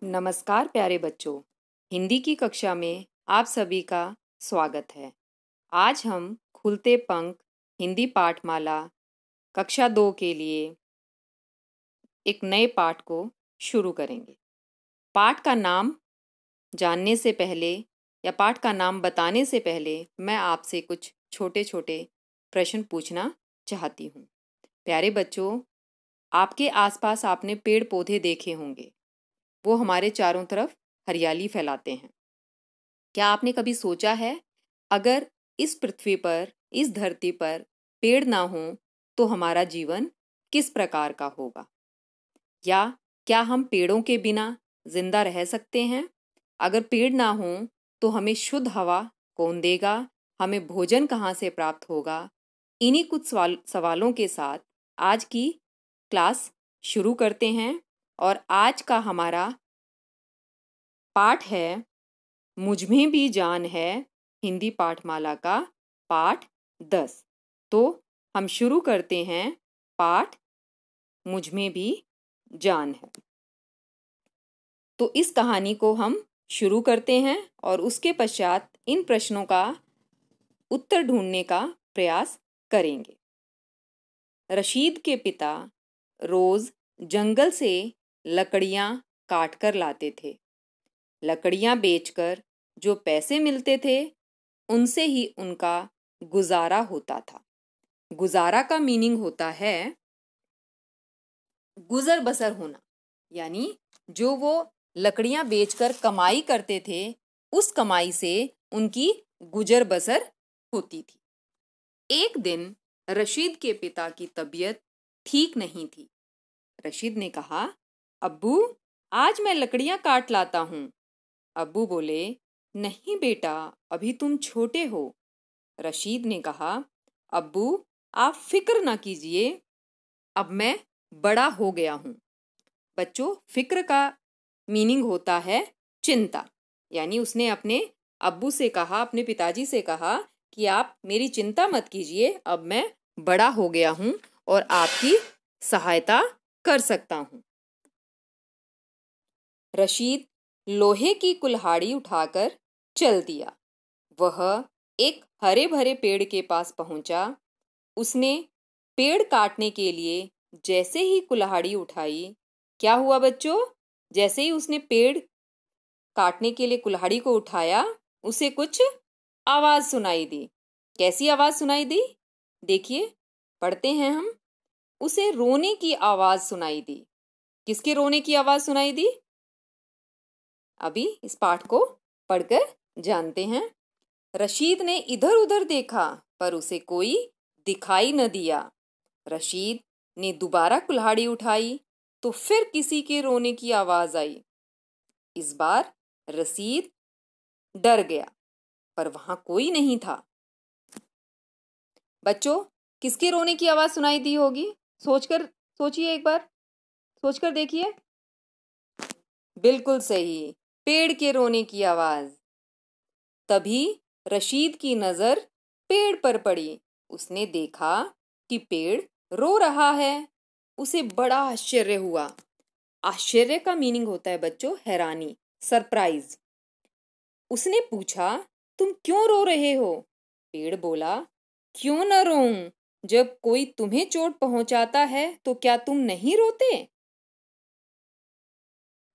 नमस्कार प्यारे बच्चों, हिंदी की कक्षा में आप सभी का स्वागत है। आज हम खुलते पंख हिंदी पाठमाला कक्षा 2 के लिए एक नए पाठ को शुरू करेंगे। पाठ का नाम जानने से पहले या पाठ का नाम बताने से पहले मैं आपसे कुछ छोटे छोटे प्रश्न पूछना चाहती हूँ। प्यारे बच्चों, आपके आसपास आपने पेड़ पौधे देखे होंगे, वो हमारे चारों तरफ हरियाली फैलाते हैं। क्या आपने कभी सोचा है, अगर इस पृथ्वी पर, इस धरती पर पेड़ ना हो तो हमारा जीवन किस प्रकार का होगा? या क्या हम पेड़ों के बिना जिंदा रह सकते हैं? अगर पेड़ ना हो तो हमें शुद्ध हवा कौन देगा? हमें भोजन कहाँ से प्राप्त होगा? इन्हीं कुछ सवालों के साथ आज की क्लास शुरू करते हैं। और आज का हमारा पाठ है मुझ में भी जान है, हिंदी पाठमाला का पाठ 10। तो हम शुरू करते हैं पाठ मुझ में भी जान है। तो इस कहानी को हम शुरू करते हैं और उसके पश्चात इन प्रश्नों का उत्तर ढूंढने का प्रयास करेंगे। रशीद के पिता रोज जंगल से लकड़ियां काट कर लाते थे। लकड़ियां बेचकर जो पैसे मिलते थे उनसे ही उनका गुजारा होता था। गुजारा का मीनिंग होता है गुजर बसर होना, यानी जो वो लकड़ियां बेचकर कमाई करते थे उस कमाई से उनकी गुजर बसर होती थी। एक दिन रशीद के पिता की तबीयत ठीक नहीं थी। रशीद ने कहा, अब्बू, आज मैं लकड़ियां काट लाता हूँ। अब्बू बोले, नहीं बेटा, अभी तुम छोटे हो। रशीद ने कहा, अब्बू, आप फिक्र ना कीजिए, अब मैं बड़ा हो गया हूँ। बच्चों, फिक्र का मीनिंग होता है चिंता, यानी उसने अपने अब्बू से कहा, अपने पिताजी से कहा कि आप मेरी चिंता मत कीजिए, अब मैं बड़ा हो गया हूँ और आपकी सहायता कर सकता हूँ। रशीद लोहे की कुल्हाड़ी उठाकर चल दिया। वह एक हरे भरे पेड़ के पास पहुंचा। उसने पेड़ काटने के लिए जैसे ही कुल्हाड़ी उठाई, क्या हुआ बच्चों? जैसे ही उसने पेड़ काटने के लिए कुल्हाड़ी को उठाया, उसे कुछ आवाज सुनाई दी। कैसी आवाज सुनाई दी? देखिए, पढ़ते हैं हम। उसे रोने की आवाज सुनाई दी। किसके रोने की आवाज सुनाई दी? अभी इस पाठ को पढ़कर जानते हैं। रशीद ने इधर उधर देखा पर उसे कोई दिखाई न दिया। रशीद ने दोबारा कुल्हाड़ी उठाई तो फिर किसी के रोने की आवाज आई। इस बार रशीद डर गया पर वहां कोई नहीं था। बच्चों, किसके रोने की आवाज सुनाई दी होगी? सोचिए, एक बार सोचकर देखिए। बिल्कुल सही, पेड़ के रोने की आवाज। तभी रशीद की नजर पेड़ पर पड़ी। उसने देखा कि पेड़ रो रहा है। उसे बड़ा आश्चर्य हुआ। आश्चर्य का मीनिंग होता है बच्चों हैरानी, सरप्राइज। उसने पूछा, तुम क्यों रो रहे हो? पेड़ बोला, क्यों न रोऊं? जब कोई तुम्हें चोट पहुंचाता है तो क्या तुम नहीं रोते?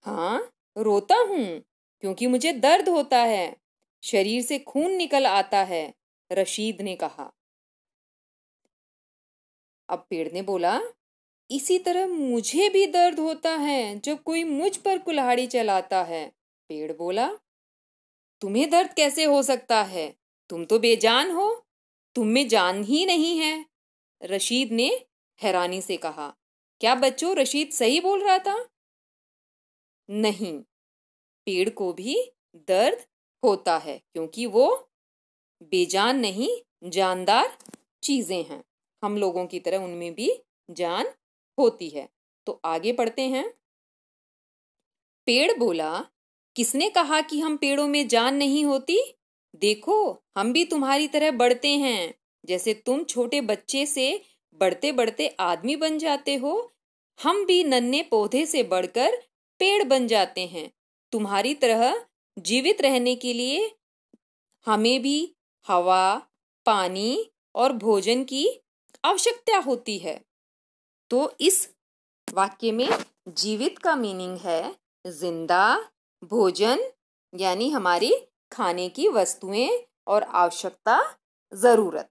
हाँ, रोता हूं, क्योंकि मुझे दर्द होता है, शरीर से खून निकल आता है, रशीद ने कहा। अब पेड़ ने बोला, इसी तरह मुझे भी दर्द होता है जब कोई मुझ पर कुल्हाड़ी चलाता है। पेड़ बोला, तुम्हें दर्द कैसे हो सकता है? तुम तो बेजान हो, तुम में जान ही नहीं है, रशीद ने हैरानी से कहा। क्या बच्चों, रशीद सही बोल रहा था? नहीं, पेड़ को भी दर्द होता है, क्योंकि वो बेजान नहीं, जानदार चीजें हैं। हम लोगों की तरह उनमें भी जान होती है। तो आगे पढ़ते हैं। पेड़ बोला, किसने कहा कि हम पेड़ों में जान नहीं होती? देखो, हम भी तुम्हारी तरह बढ़ते हैं। जैसे तुम छोटे बच्चे से बढ़ते बढ़ते आदमी बन जाते हो, हम भी नन्हे पौधे से बढ़कर पेड़ बन जाते हैं। तुम्हारी तरह जीवित रहने के लिए हमें भी हवा, पानी और भोजन की आवश्यकता होती है। तो इस वाक्य में जीवित का मीनिंग है जिंदा, भोजन यानी हमारी खाने की वस्तुएं और आवश्यकता, जरूरत।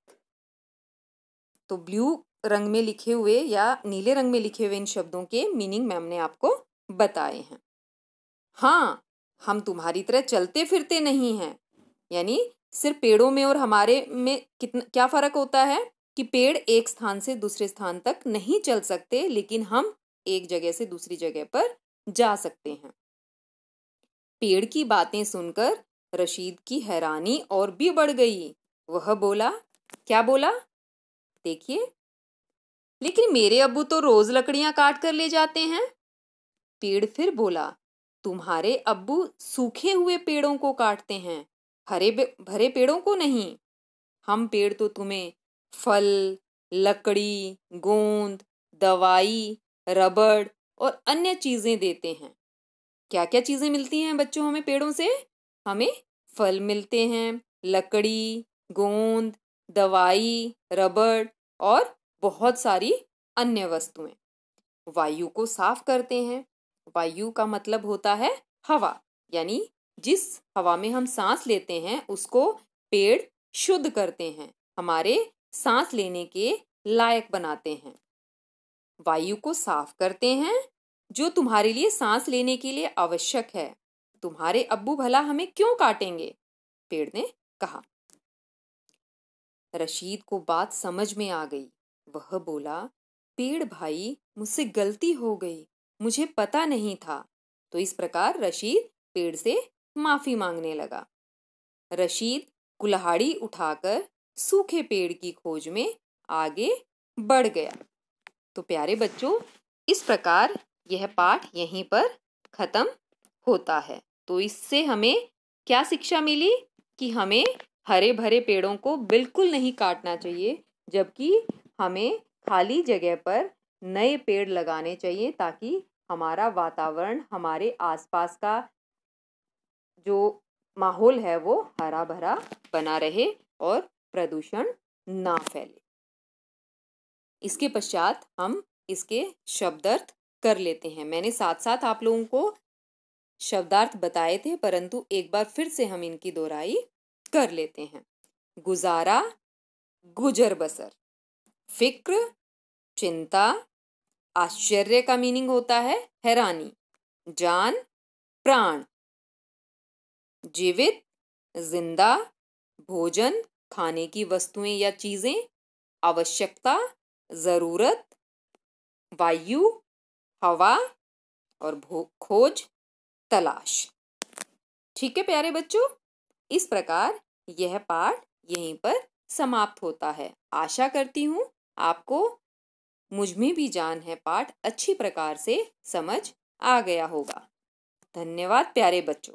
तो ब्लू रंग में लिखे हुए या नीले रंग में लिखे हुए इन शब्दों के मीनिंग मैम ने आपको बताए हैं। हाँ, हम तुम्हारी तरह चलते फिरते नहीं हैं, यानी सिर्फ पेड़ों में और हमारे में क्या फर्क होता है कि पेड़ एक स्थान से दूसरे स्थान तक नहीं चल सकते, लेकिन हम एक जगह से दूसरी जगह पर जा सकते हैं। पेड़ की बातें सुनकर रशीद की हैरानी और भी बढ़ गई। वह बोला, क्या बोला? देखिए, लेकिन मेरे अब्बू तो रोज लकड़ियां काट कर ले जाते हैं। पेड़ फिर बोला, तुम्हारे अब्बू सूखे हुए पेड़ों को काटते हैं, हरे भरे पेड़ों को नहीं। हम पेड़ तो तुम्हें फल, लकड़ी, गोंद, दवाई, रबड़ और अन्य चीजें देते हैं। क्या क्या चीजें मिलती हैं बच्चों हमें पेड़ों से? हमें फल मिलते हैं, लकड़ी, गोंद, दवाई, रबड़ और बहुत सारी अन्य वस्तुएं। वायु को साफ करते हैं। वायु का मतलब होता है हवा, यानी जिस हवा में हम सांस लेते हैं उसको पेड़ शुद्ध करते हैं, हमारे सांस लेने के लायक बनाते हैं। वायु को साफ करते हैं जो तुम्हारे लिए सांस लेने के लिए आवश्यक है। तुम्हारे अब्बू भला हमें क्यों काटेंगे? पेड़ ने कहा। रशीद को बात समझ में आ गई। वह बोला, पेड़ भाई, मुझसे गलती हो गई, मुझे पता नहीं था। तो इस प्रकार रशीद पेड़ से माफी मांगने लगा। रशीद कुल्हाड़ी उठाकर सूखे पेड़ की खोज में आगे बढ़ गया। तो प्यारे बच्चों, इस प्रकार यह पाठ यहीं पर खत्म होता है। तो इससे हमें क्या शिक्षा मिली कि हमें हरे भरे पेड़ों को बिल्कुल नहीं काटना चाहिए, जबकि हमें खाली जगह पर नए पेड़ लगाने चाहिए ताकि हमारा वातावरण, हमारे आसपास का जो माहौल है वो हरा भरा बना रहे और प्रदूषण ना फैले। इसके पश्चात हम इसके शब्दार्थ कर लेते हैं। मैंने साथ साथ आप लोगों को शब्दार्थ बताए थे, परंतु एक बार फिर से हम इनकी दोहराई कर लेते हैं। गुजारा, गुजर बसर। फिक्र, चिंता। आश्चर्य का मीनिंग होता है हैरानी। जान, प्राण। जीवित, जिंदा। भोजन, खाने की वस्तुएं या चीजें। आवश्यकता, जरूरत। वायु, हवा। और खोज, तलाश। ठीक है प्यारे बच्चों, इस प्रकार यह पाठ यहीं पर समाप्त होता है। आशा करती हूँ आपको मुझ में भी जान है पाठ अच्छी प्रकार से समझ आ गया होगा। धन्यवाद प्यारे बच्चों।